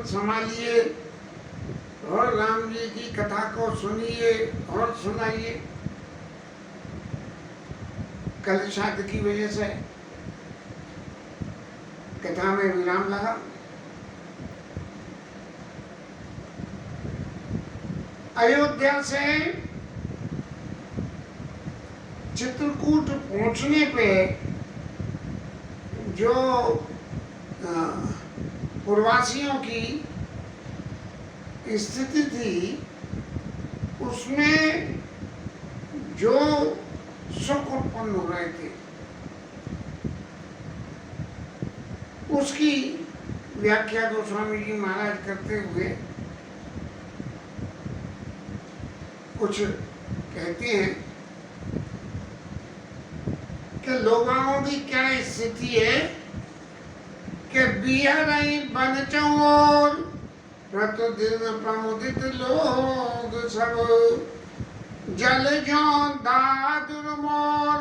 संभालिए और राम जी की कथा को सुनिए और सुनाइए। कल श्राद्ध की वजह से कथा में विराम लगा। अयोध्या से चित्रकूट पहुंचने पे जो पूर्ववासियों की स्थिति थी, उसमें जो सुख उत्पन्न हो रहे थे उसकी व्याख्या गोस्वामी जी महाराज करते हुए कुछ कहते हैं कि लोगों की क्या स्थिति है कि बिहरई बन चौर प्रतिदिन प्रमुदित लोग सब जल जो दादुर मोर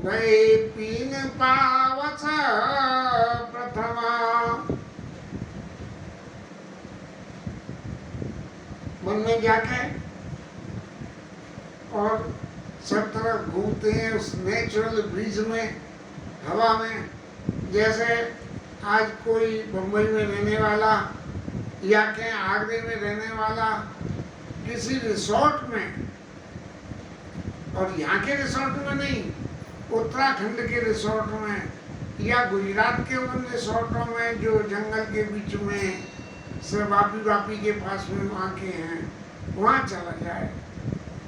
गए पीन पावस प्रथमा। मन में जाके और सब तरफ घूमते हैं उस नेचुरल ब्रीज में, हवा में। जैसे आज कोई बम्बई में रहने वाला या के आगरे में रहने वाला किसी रिसोर्ट में, और यहाँ के रिसोर्ट में नहीं, उत्तराखंड के रिसोर्ट में या गुजरात के उन रिसोर्टों में जो जंगल के बीच में से वापी के पास में वहाँ के हैं, वहाँ चला जाए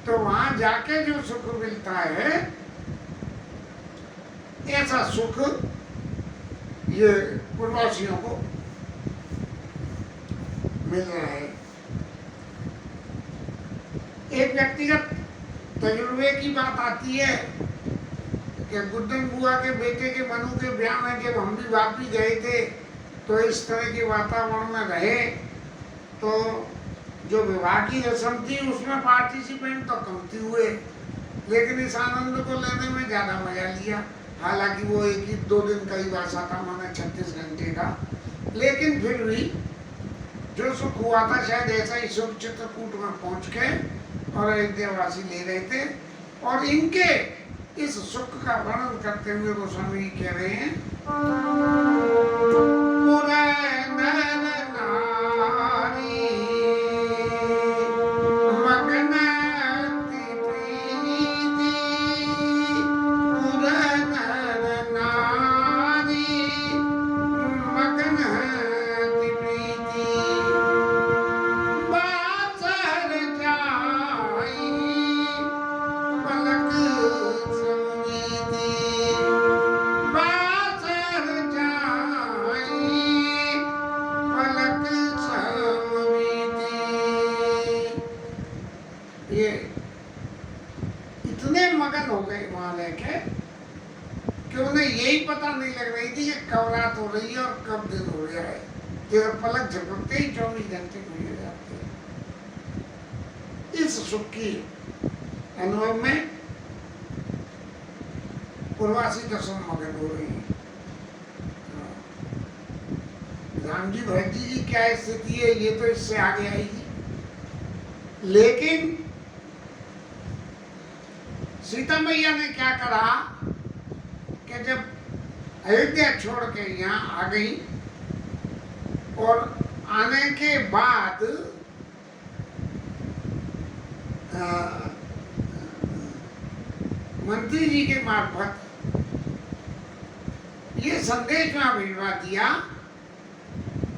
तो वहाँ जाके जो सुख मिलता है, ऐसा सुख ये पूर्ववासियों को मिल रहा है। एक व्यक्तिगत तजुर्बे की बात आती है कि गुड्डन बुआ के बेटे के मनु के ब्याह में जब हम भी वापी गए थे तो इस तरह के वातावरण में रहे, तो जो विवाह की रस्म थी उसमें पार्टिसिपेंट तो कम थी हुए, लेकिन इस आनंद को लेने में ज्यादा मजा लिया। हालांकि वो एक ही 2 दिन का ही वासा था, माना 36 घंटे का, लेकिन फिर भी जो सुख हुआ था शायद ऐसा ही सुख चित्रकूट में पहुंच के और अयोध्यावासी ले रहे थे। और इनके इस सुख का वर्णन करते हुए गोस्वामी जी कह रहे हैं, पलक झपकते ही 24 घंटे गुजर जाते हैं। इस सुख की अनुभव में पूर्वासी दशम मगन हो रही है। राम जी भरत जी की क्या स्थिति है ये तो इससे आगे आएगी, लेकिन सीता मैया ने क्या करा कि जब अयोध्या छोड़ के यहाँ आ गई और आने के बाद मंत्री जी के मार्फत ये संदेश में भिजवा दिया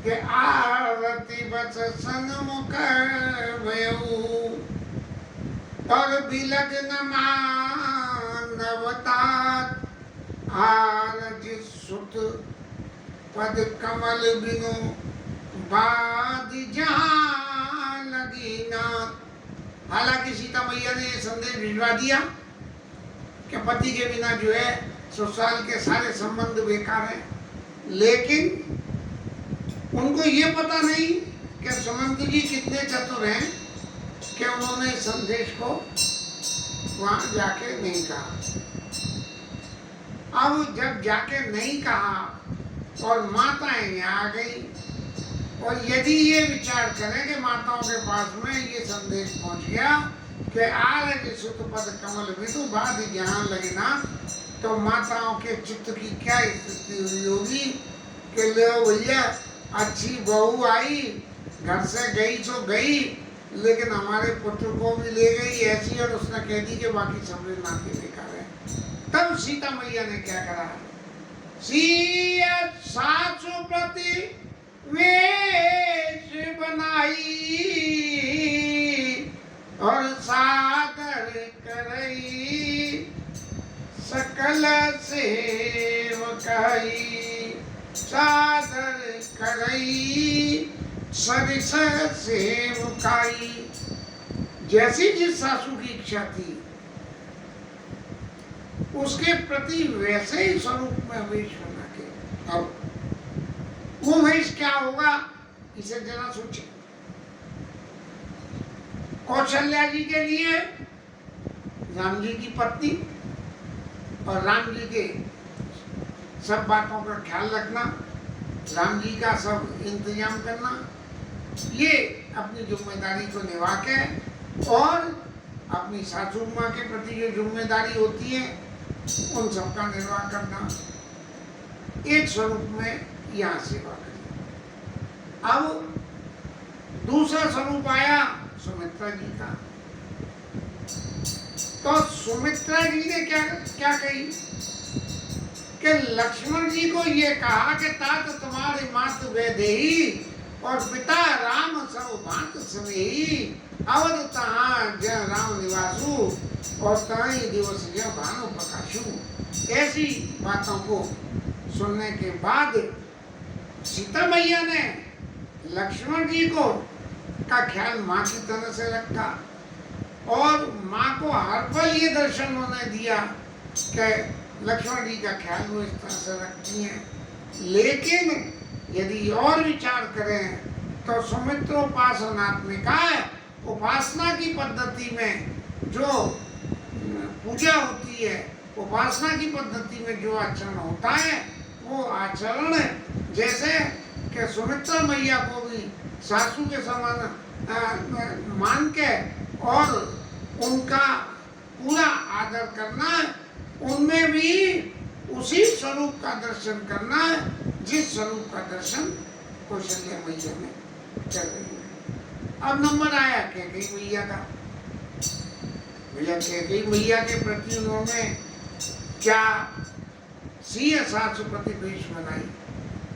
कि आरती बस सन्मुख भयऊ और बिलग न मानवता आरज सुत पद कमल बिनु बाद जहां लगी ना। हालांकि सीता मैया ने ये संदेश भिजवा दिया कि पति के बिना जो है ससुराल के सारे संबंध बेकार हैं, लेकिन उनको ये पता नहीं कि सुमंत जी कितने चतुर हैं कि उन्होंने इस संदेश को वहां जाके नहीं कहा। अब जब जाके नहीं कहा और माताएं यहाँ आ गई और यदि ये विचार करें कि माताओं के पास में ये संदेश पहुंच गया कि आरग सुत पद कमल विदु बाध ज्ञान लगना, तो माताओं के चित्त की क्या स्थिति हुई होगी कि लो भैया अच्छी बहू आई, घर से गई तो गई, लेकिन हमारे पुत्र को भी ले गई ऐसी, और उसने कह दी कि बाकी सब नाते बेकार है। तब सीता मैया ने क्या करा, सिया सासु प्रति वेश बनाई और सादर करई सकल सेवकाई, सादर करई सरिस सेवकाई। जैसी जिस सासू की इच्छा थी उसके प्रति वैसे ही स्वरूप में वेश बना के, अब वो वेश क्या होगा इसे जरा सोचे। कौशल्या जी के लिए राम जी की पत्नी और राम जी के सब बातों का ख्याल रखना, राम जी का सब इंतजाम करना, ये अपनी जिम्मेदारी को निभा के, और अपनी सासू माँ के प्रति जो जिम्मेदारी होती है उन सब का निर्वाह करना, एक स्वरूप में यहाँ सेवा करें। अब दूसरा स्वरूप आया सुमित्रा जी का। तो सुमित्रा जी ने क्या क्या कही कि लक्ष्मण जी को ये कहा कि तात तुम्हारे मातु वैदेही और पिता राम सब भांत स्नेही, अवध तहाँ जय राम निवासु और तही दिवस जय भानु प्रकाशु। ऐसी बातों को सुनने के बाद सीता मैया ने लक्ष्मण जी को का ख्याल माँ की तरह से रखा, और माँ को हर पल ये दर्शन होने दिया कि लक्ष्मण जी का ख्याल वो इस तरह से रखती हैं। लेकिन यदि और विचार करें तो सुमित्रोपासनात्मिका उपासना की पद्धति में जो पूजा होती है, उपासना की पद्धति में जो आचरण होता है, वो आचरण जैसे कि सुमित्रा मैया को भी सासू के समान मान के और उनका पूरा आदर करना, उनमें भी उसी स्वरूप का दर्शन करना जिस स्वरूप का दर्शन कौशल्या मैया में कर रही है। अब नंबर आया कैकेयी मैया का। भैया कैकेयी मैया के प्रति उन्होंने क्या सिंह सासु प्रति वेश बनाई,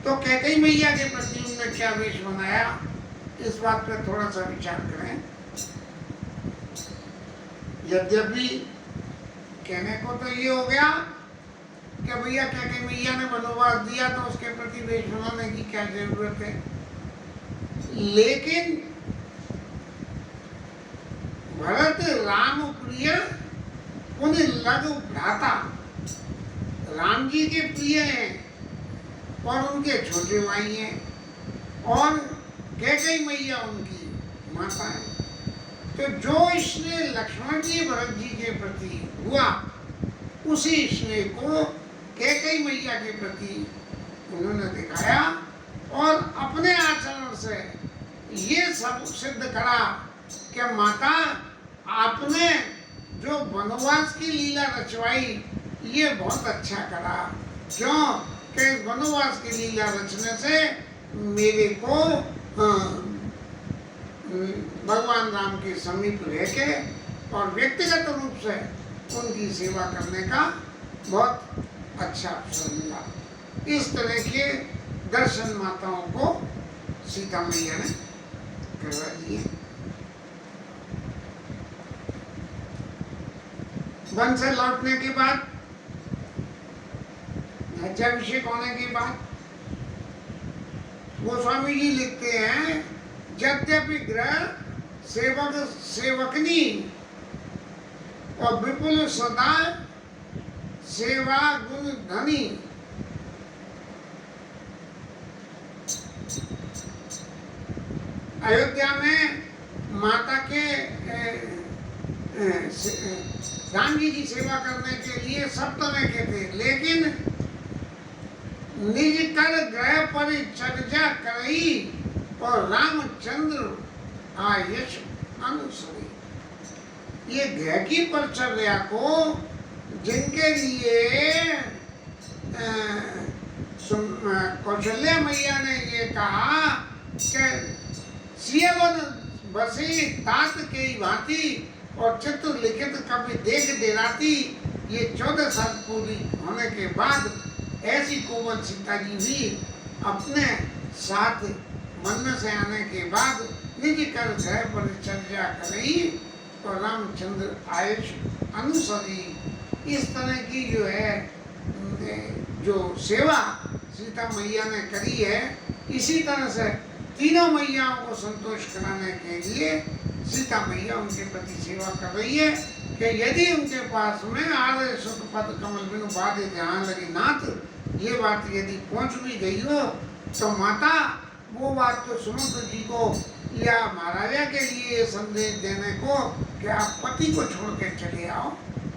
तो कैकेयी मैया के प्रति उन्होंने क्या वेश बनाया, इस बात पर थोड़ा सा विचार करें। यद्यपि कहने को तो ये हो गया कि भैया कैकेयी मैया ने वनवास दिया तो उसके प्रति वेश बनाने की क्या जरूरत है, लेकिन भरत राम प्रिय उन्हें लघु भ्राता, राम जी के प्रिय हैं और उनके छोटे भाई हैं, और कैकेयी मैया उनकी माता है। तो जो स्नेह लक्ष्मण जी भरत जी के प्रति हुआ, उसी स्नेह को कैकेयी मैया के प्रति उन्होंने दिखाया, और अपने आचरण से ये सब सिद्ध करा कि माता आपने जो वनवास की लीला रचवाई ये बहुत अच्छा करा। क्यों कि वनवास की लीला रचने से मेरे को भगवान राम के समीप रह के और व्यक्तिगत रूप से उनकी सेवा करने का बहुत अच्छा अवसर मिला। इस तरह के दर्शन माताओं को सीता मैया ने करवा दिए। वन से लौटने के बाद, राज्याभिषेक होने के बाद, गोस्वामी जी लिखते हैं, यद्यपि गृह सेवक सेवकनी और विपुल सदा सेवा गुण धनी, अयोध्या में माता के राम जी की सेवा करने के लिए सब तरह के थे, लेकिन निज कर ग्रह परिचर्या करई और रामचंद्र आयश अनुसरी। ये ग्रह की परिचर्या को जिनके लिए कौशल्या मैया ने ये कहा कि सियवन बसी तात के भांति और चित्र लिखित कभी देख डेराती। ये 14 साल पूरी होने के बाद ऐसी कोमल सीता जी भी अपने साथ मन से आने के बाद निज कर ग्रह परिचर्या करी तो रामचंद्र आयुष अनुसरी। इस तरह की जो है जो सेवा सीता मैया ने करी है, इसी तरह से तीनों मैयाओं को संतोष कराने के लिए सीता मैया उनके प्रति सेवा कर रही है कि यदि उनके पास में आदर सुख पद कमल बिनु बाधे ध्यान लगी नाथ, ये बात यदि पहुंच भी गई हो तो माता वो बात तो सुमंत्र जी को या महाराजा के लिए ये संदेश देने को कि आप पति को छोड़ के चले आओ,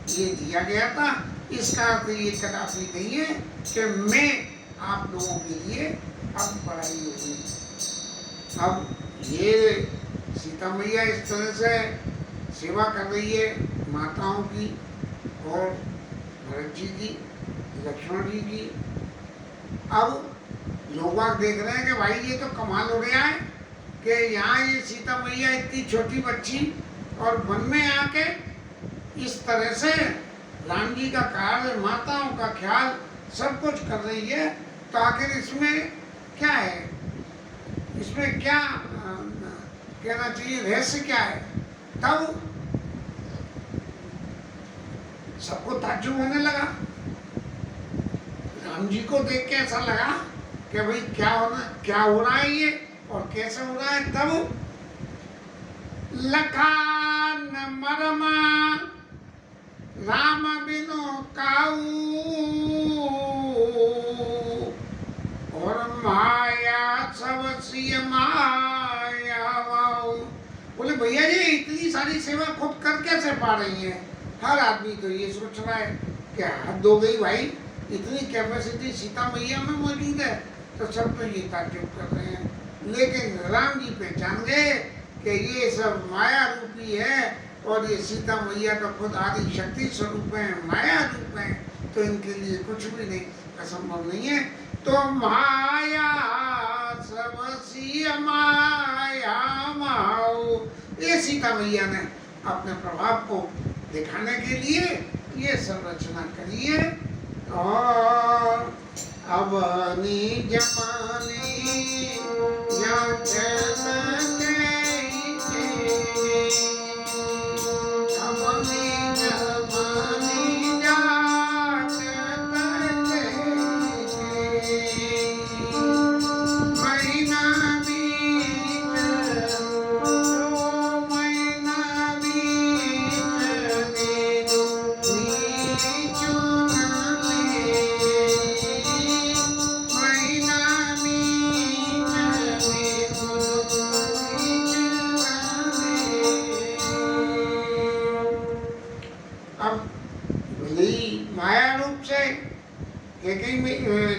ये दिया गया था। इसका अर्थ ये कदापि नहीं है कि मैं आप लोगों के लिए अब पढ़ाई होगी। अब ये सीता मैया इस तरह से सेवा कर रही है माताओं की और भरत जी की, लक्ष्मण जी की। अब लोग देख रहे हैं कि भाई ये तो कमाल हो गया है कि यहाँ ये सीता मैया इतनी छोटी बच्ची और वन में आके इस तरह से राम जी का कार्य, माताओं का ख्याल सब कुछ कर रही है, तो आखिर इसमें क्या है, इसमें क्या कहना चाहिए, रहस्य क्या है। तब सबको ताज्जुब होने लगा। राम जी को देख के ऐसा लगा कि भाई क्या हो रहा है ये और कैसे हो रहा है। तब लखान मरमा राम बिनु काऊ और माया सब सिय माया वाऊ। बोले भैया जी इतनी सारी सेवा खुद कर कैसे पा रही हैं। हर आदमी तो ये सोच रहा है कि हद हो गई भाई, इतनी कैपेसिटी सीता मैया में मौजूद है, तो सब तो ये ताज्जुब कर रहे हैं। लेकिन राम जी पहचान गए कि ये सब माया रूपी है और ये सीता मैया का खुद आदि शक्ति स्वरूप है, माया रूप है, तो इनके लिए कुछ भी नहीं असंभव नहीं है। तो माया सबसी माया माओ, ये सीता मैया ने अपने प्रभाव को दिखाने के लिए ये संरचना करी है। और अब जमाने या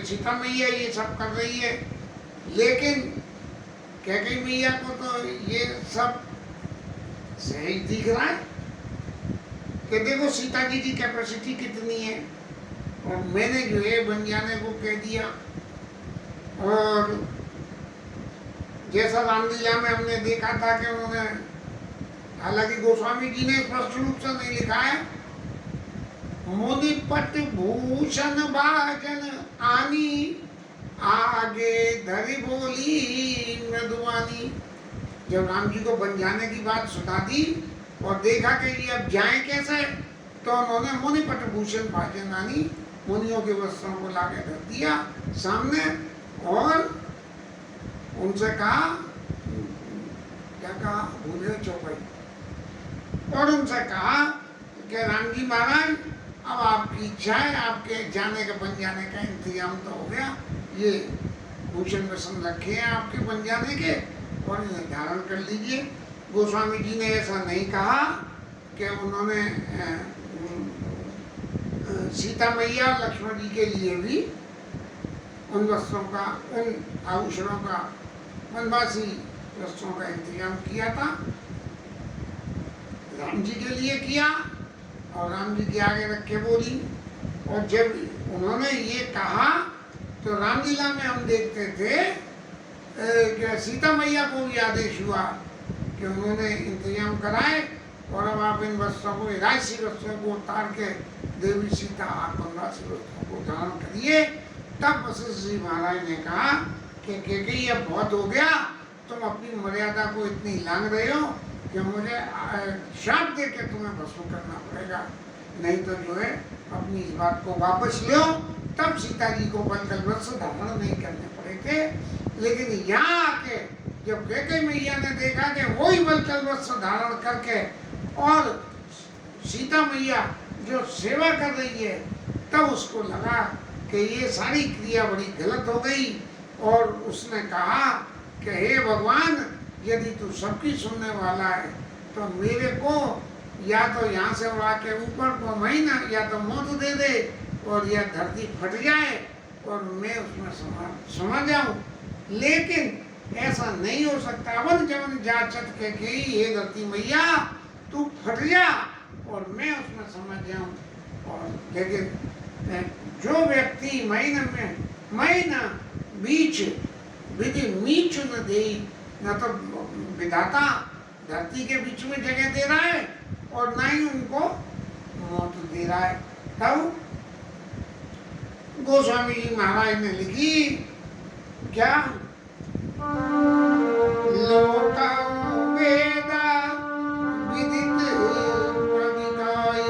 सीता मैया ये सब कर रही है, लेकिन कैकेयी मैया को तो ये सब सही दिख रहा है कि देखो सीता जी की कैपेसिटी कितनी है और मैंने जो है बन जाने को कह दिया। और जैसा रामलीला में हमने देखा था कि उन्होंने, हालांकि गोस्वामी जी ने स्पष्ट रूप से नहीं लिखा है, मुनिपट भूषण भाजन आनी आगे धरी बोली मृदुवानी। जब राम जी को बन जाने की बात सुना दी और देखा कि ये अब जाए कैसे, तो उन्होंने मुनिपट भूषण भाजन आनी, मुनियों के वस्त्रों को लाके रख दिया सामने और उनसे कहा, क्या कहा भूले चौपाई, और उनसे कहा कि राम जी महाराज अब आपकी इच्छा है, आपके जाने का बन जाने का इंतजाम तो हो गया, ये भूषण वसन रखे हैं आपके बन जाने के और इन्हें धारण कर लीजिए। गोस्वामी जी ने ऐसा नहीं कहा कि उन्होंने सीता मैया लक्ष्मण जी के लिए भी उन वस्त्रों का, उन आभूषणों का वनवासी वस्त्रों का इंतजाम किया था, राम जी के लिए किया और राम जी के आगे रख के बोली। और जब उन्होंने ये कहा तो रामलीला में हम देखते थे कि सीता मैया को भी आदेश हुआ कि उन्होंने इंतजाम कराए और अब आप इन वस्त्रों को, राजसी वस्त्रों को उतार के देवी सीता आप वनवासी वस्त्रों को धारण करिए। तब वशिष्ठ जी महाराज ने कहा कि अब बहुत हो गया, तुम अपनी मर्यादा को इतनी लांघ रहे हो कि मुझे श्राप दे के तुम्हें भस्म करना पड़ेगा, नहीं तो जो है अपनी इस बात को वापस लो। तब सीता जी को वलकल वस्त्र धारण नहीं करने पड़े थे। लेकिन यहाँ आके जब कैकेयी मैया ने देखा कि वही वलकल वस्त्र धारण करके और सीता मैया जो सेवा कर रही है, तब उसको लगा कि ये सारी क्रिया बड़ी गलत हो गई। और उसने कहा कि हे भगवान, यदि तू सबकी सुनने वाला है तो मेरे को या तो यहाँ से उड़ा के ऊपर को महीना या तो मौत दे दे और यह धरती फट जाए और मैं उसमें समा जाऊं। लेकिन ऐसा नहीं हो सकता। वन जवन जाचत के हे धरती मैया, तू फट जा और मैं उसमें समा जाऊं। और लेकिन जो व्यक्ति महीना बीच विधि मीच न दे, न तो विधाता धरती के बीच में जगह दे रहा है और ना ही उनको मौत दे रहा है। तब गोस्वामी जी महाराज ने लिखी क्या, लोका वेदा विदित प्रविदाई,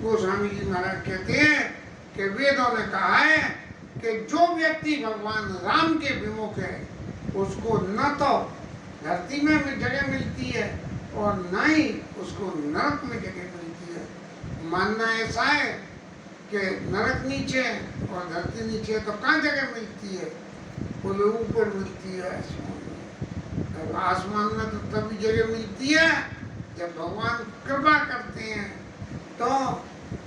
गोस्वामी जी महाराज कहते हैं कि वेदों ने कहा है कि जो व्यक्ति भगवान राम के विमुख है उसको न तो धरती में जगह मिलती है और न ही उसको नरक में जगह मिलती है। मानना ऐसा है कि नरक नीचे और धरती नीचे, तो कहाँ जगह मिलती है? बोले ऊपर मिलती है, आसमान में। आसमान में तो तभी जगह मिलती है जब भगवान कृपा करते हैं। तो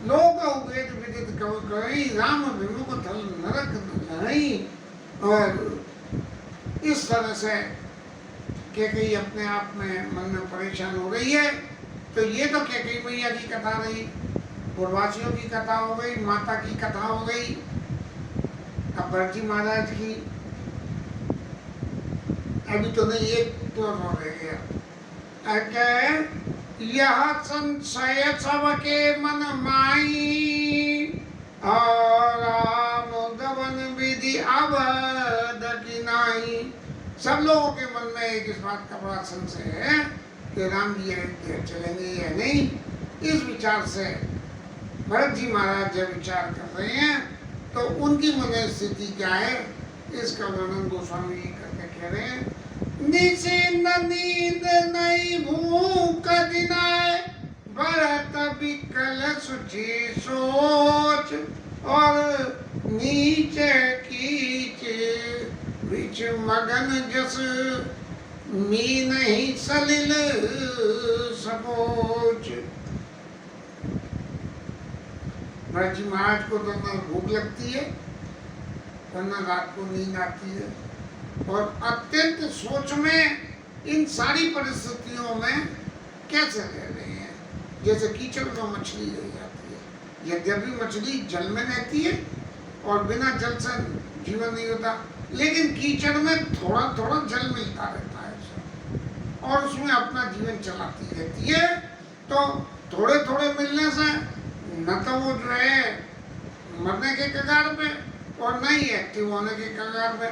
लोग वेद विदित कवि राम विमुख थल नरक नहीं। और इस तरह से कैकेयी अपने आप में मन में परेशान हो गई है। तो ये तो कैकेयी मैया की कथा रही, पूर्ववासियों की कथा हो गई, माता की कथा हो गई। अब भरत जी महाराज की अभी तो नहीं, एक तो हो गया। यह संशय सबके मन माई और राम गवन विधि अवध की नाई। सब लोगों के मन में एक इस बात का बड़ा संशय है कि राम जी अयोध्या चलेंगे या नहीं। इस विचार से भरत जी महाराज जब विचार कर रहे हैं तो उनकी मन स्थिति क्या है, इसका वर्णन गोस्वामी जी करके कह रहे हैं। निशि न नींद नहीं भूख दिनाए, भरत विकल सुची सोच और नीचे की बीच विच मगन जस मीन ही सलिल सबोच। भरत जी महाराज को तो न भूख लगती है और न रात को नींद आती है, और अत्यंत सोच में इन सारी परिस्थितियों में कैसे रह रहे हैं। जैसे कीचड़ में मछली रह जाती है, यद्यपि मछली जल में रहती है और बिना जल से जीवन नहीं होता, लेकिन कीचड़ में थोड़ा थोड़ा जल मिलता रहता है और उसमें अपना जीवन चलाती रहती है। तो थोड़े थोड़े मिलने से न तो वो जो है मरने के कगार पे और न ही एक्टिव होने के कगार पे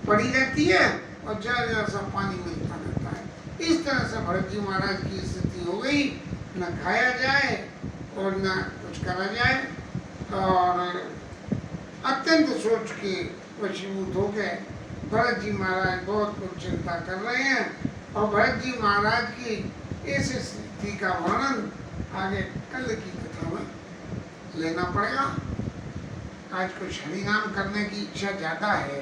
पड़ी रहती है, और जरा जरा सा पानी मिलता रहता है। इस तरह से भरत जी महाराज की स्थिति हो गई, न खाया जाए और न कुछ करा जाए, और अत्यंत सोच के वशीभूत हो गए। भरत जी महाराज बहुत कुछ चिंता कर रहे हैं, और भरत जी महाराज की इस स्थिति का वर्णन आगे कल की कथा में लेना पड़ेगा। आज कुछ हरिनाम करने की इच्छा ज्यादा है।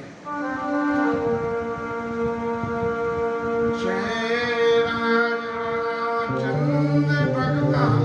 जय रामचंद्र भगवान।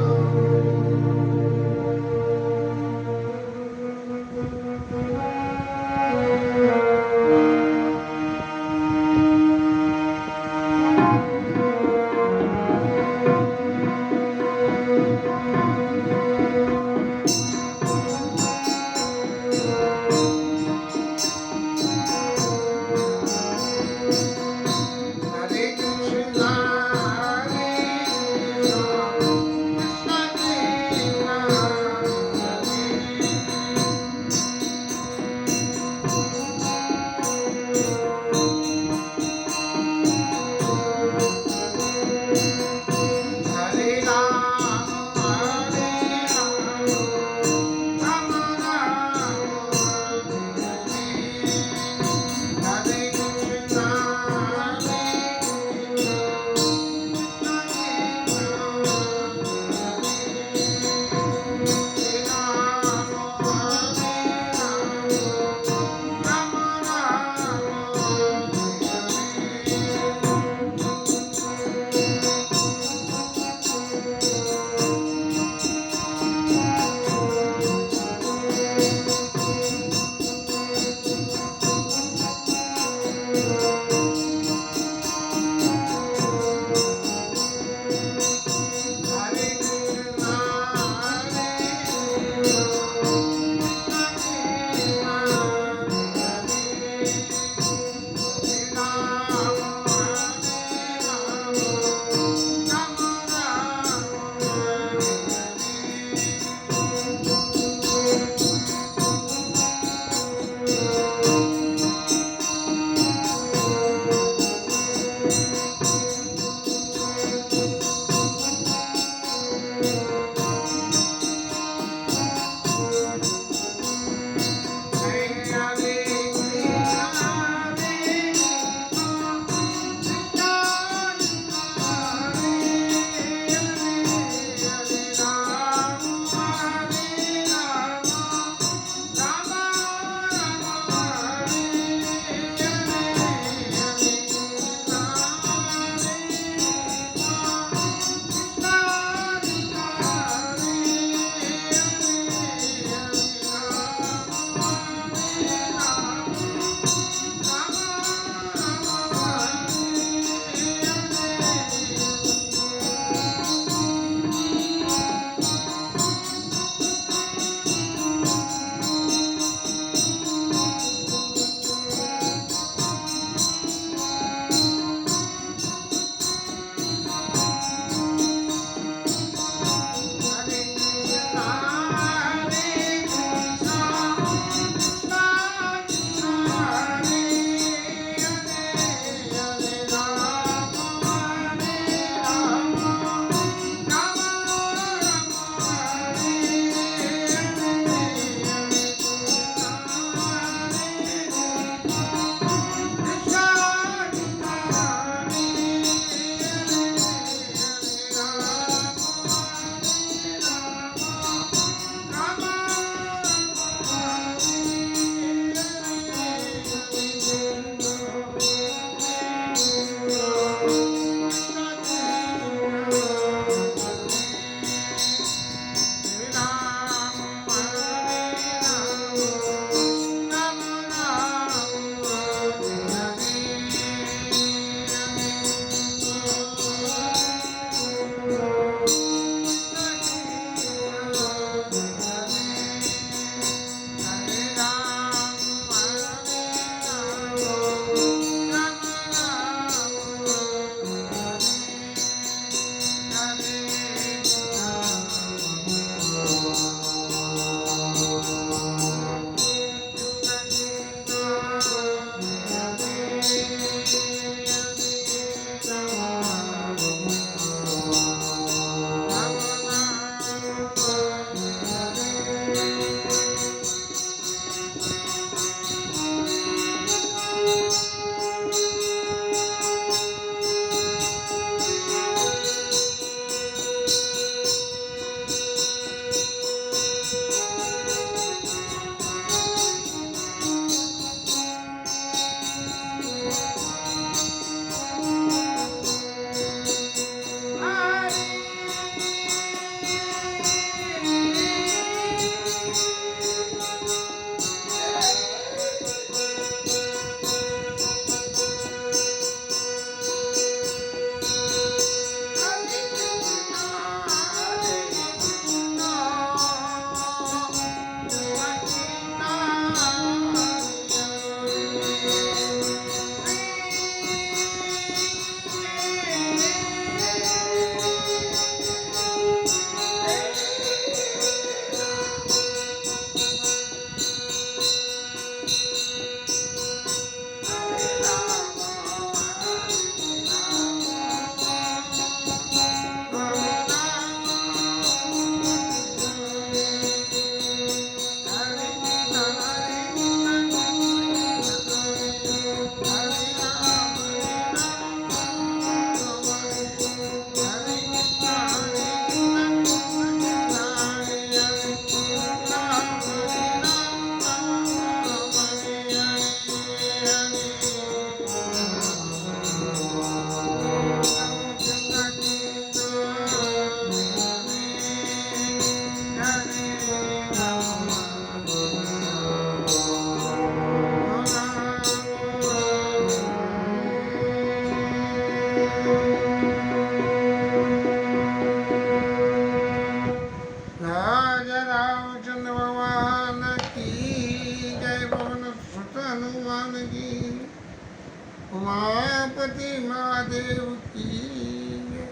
की जय,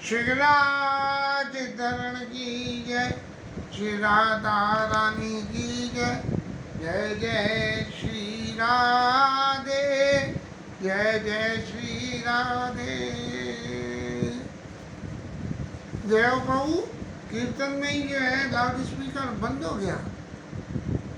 श्री राज धरण की जय, श्री राधा रानी की जय, जय जय श्री राधे, जय जय श्री राधे। जय प्रभु, कीर्तन में ही जो है लाउड स्पीकर बंद हो गया।